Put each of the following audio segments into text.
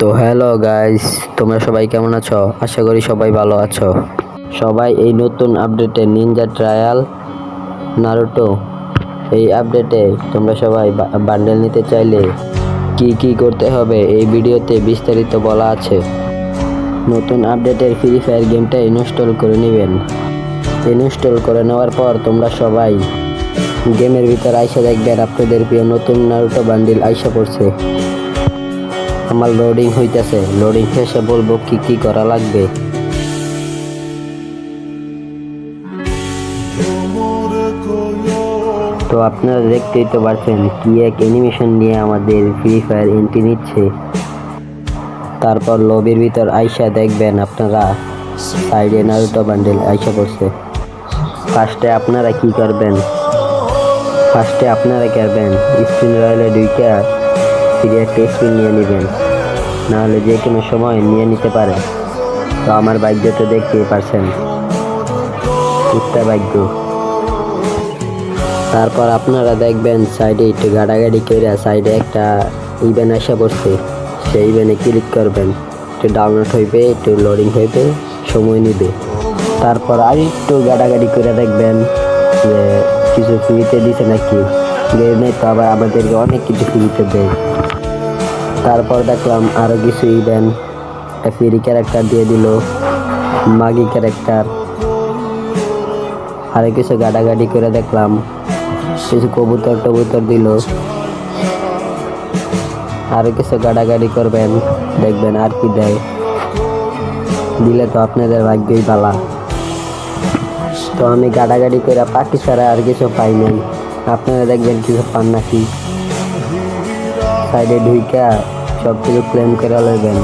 তো hello guys, তোমরা সবাই কেমন আছো? আশা করি সবাই ভালো আছো। সবাই এই নতুন আপডেটে নিনজা ট্রায়াল নারুটো এই আপডেটে তোমরা সবাই বান্ডেল নিতে চাইলে কি কি করতে হবে এই ভিডিওতে বিস্তারিত বলা আছে। নতুন আপডেটের ফ্রি ফায়ার গেমটা ইনস্টল করে নেবেন। ইনস্টল করে নেওয়ার পর তোমরা সবাই গেমের ভিতর আইসা দেখবেন আপনাদের প্রিয় নতুন নারুটো বান্ডিল আইসা পড়ছে। আমার লোডিং হইতেছে, লোডিং শেষে বলবো কি কি করা লাগবে। তো আপনারা দেখতেই তো পারছেন কি এক অ্যানিমেশন নিয়ে আমাদের ফ্রি ফায়ার এন্ট্রি নিচ্ছে। তারপর লবির ভিতর আইসা দেখবেন আপনারা সাইডে নারুটো বান্ডেল আইসা পড়ছে। ফার্স্টে আপনারা করবেন স্পিন রয়েলে দুইটা ফ্রি একটা স্পিন নিয়ে নেবেন, নাহলে যে কোনো সময় নিয়ে নিতে পারে। তো আমার ভাগ্যটা দেখতেই পারছেন, একটা ভাগ্য। তারপর আপনারা দেখবেন সাইডে একটু গাড়াগাড়ি করে সাইডে একটা ইভেন্ট আসা পড়ছে, সেই ইভেন্টে ক্লিক করবেন। একটু ডাউনলোড হইবে, একটু লোডিং হইবে, সময় নিবে। তারপর আর একটু গাড়াগাড়ি করে দেখবেন যে কিছু ফ্রিতে দিছে নাকি, নেই তো আবার আমাদেরকে অনেক কিছু ফ্রিতে দেয়। তারপর দেখলাম আরও কিছু ইভেন্ট ফ্রি ক্যারেক্টার দিয়ে দিল, মাগি ক্যারেক্টার। আরও কিছু গাড়াগাড়ি করে দেখলাম কিছু কবুতর টবুতর দিল। আরও কিছু গাড়াগাড়ি করবেন, দেখবেন আর কি দেয়। দিলে তো আপনাদের ভাগ্যই পালা। তো আমি গাড়াগাড়ি করে পাখি ছাড়া আর কিছু পাই নাই, আপনারা দেখবেন কিছু পান নাকি। সাইডে ঢুইকা সব কিছু ক্লেম করে লইবেন।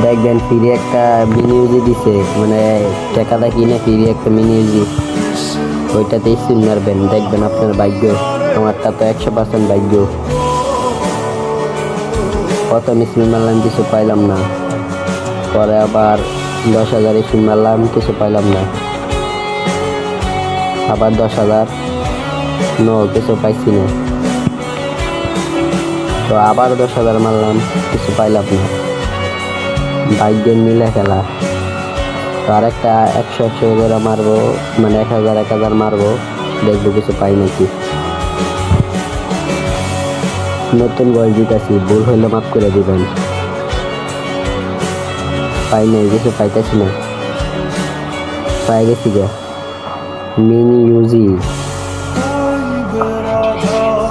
দেখবেন ফ্রি একটা মিনি ইউজি দিছে, মানে টাকাটা কিনে ফ্রি একটা মিনি ইউজি, ওইটাতে স্পিন মারবেন, দেখবেন আপনার ভাগ্য। আমারটা তো 100% ভাগ্য। প্রথম স্পিন মারলাম, কিছু পাইলাম না। পরে আবার 10,000 স্পিন মারলাম, কিছু পাইলাম না। আবার 10,000, কিছু পাইছি না। তো আবার 10,000 মারলাম, কিছু পাইলাম না। ভাগ্যের মিলে খেলা। তো আরেকটা 100 করে মারবো, মানে 1,000 মারবো, দেখবো কিছু পাই নাকি। নতুন গল দিতেছি, ভুল হইলে মাফ করে দিবেন। পাই নাই, কিছু পাইতেছি না। পাই গেছি গে মিনি ইউজি,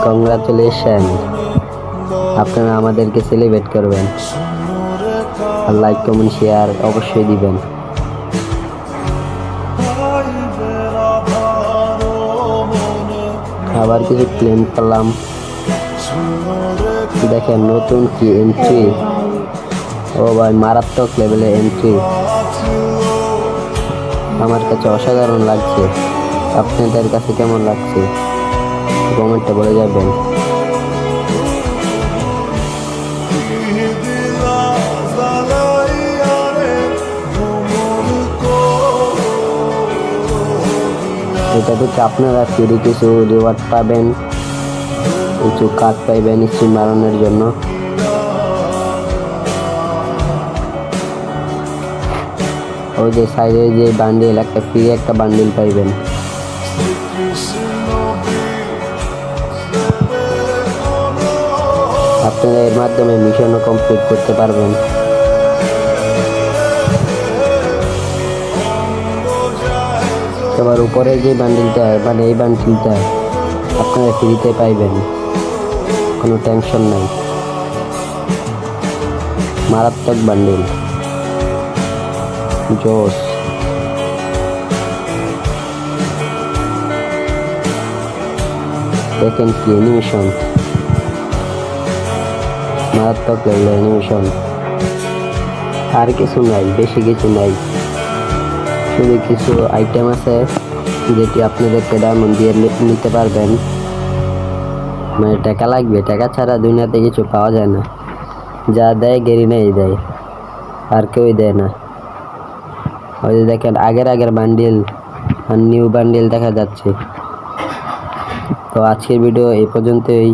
কংগ্রাচুলেশন। আপনারা আমাদেরকে সেলিব্রেট করবেন, আর লাইক কমেন্ট শেয়ার অবশ্যই দিবেন। আবার কিছু ক্লেম করলাম, দেখেন নতুন কি এন্ট্রি। ও ভাই, মারাত্মক লেভেলের এন্ট্রি, আমার কাছে অসাধারণ লাগছে। আপনাদের কাছে কেমন লাগছে কমেন্টে বলে যাবেন। এটা থেকে আপনারা ফ্রি কিছু রিওয়ার্ড পাবেন, কিছু কার্ড পাইবেন স্পিন মারানোর জন্য। ওই যে সাইডে যে বান্ডিল, একটা ফ্রি একটা বান্ডিল পাইবেন। আপনারা এর মাধ্যমে মিশনও কমপ্লিট করতে পারবেন। তোমার উপরে যে বান্ডিলটা, মানে এই বান্ডিলটা আপনারা ফ্রিতে পাইবেন, কোনো টেনশন নাই। মারাত্মক বান্ডিল, জোস। দেখেন কি অ্যানিমেশন, মারাত্মক লাগলো অ্যানিমেশন। আর কিছু নাই, বেশি কিছু নাই, শুধু কিছু আইটেম আছে যেটি আপনাদেরকে ডায়মন্ড দিয়ে নিতে পারবেন। মানে টাকা লাগবে, টাকা ছাড়া দুনিয়াতে কিছু পাওয়া যায় না। যা দেয় গেরিনাই দেয়, আর কেউই দেয় না। ওই যে দেখেন আগের বান্ডিল আর নিউ বান্ডিল দেখা যাচ্ছে। তো আজকের ভিডিও এই পর্যন্তই,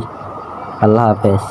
আল্লাহ হাফেজ।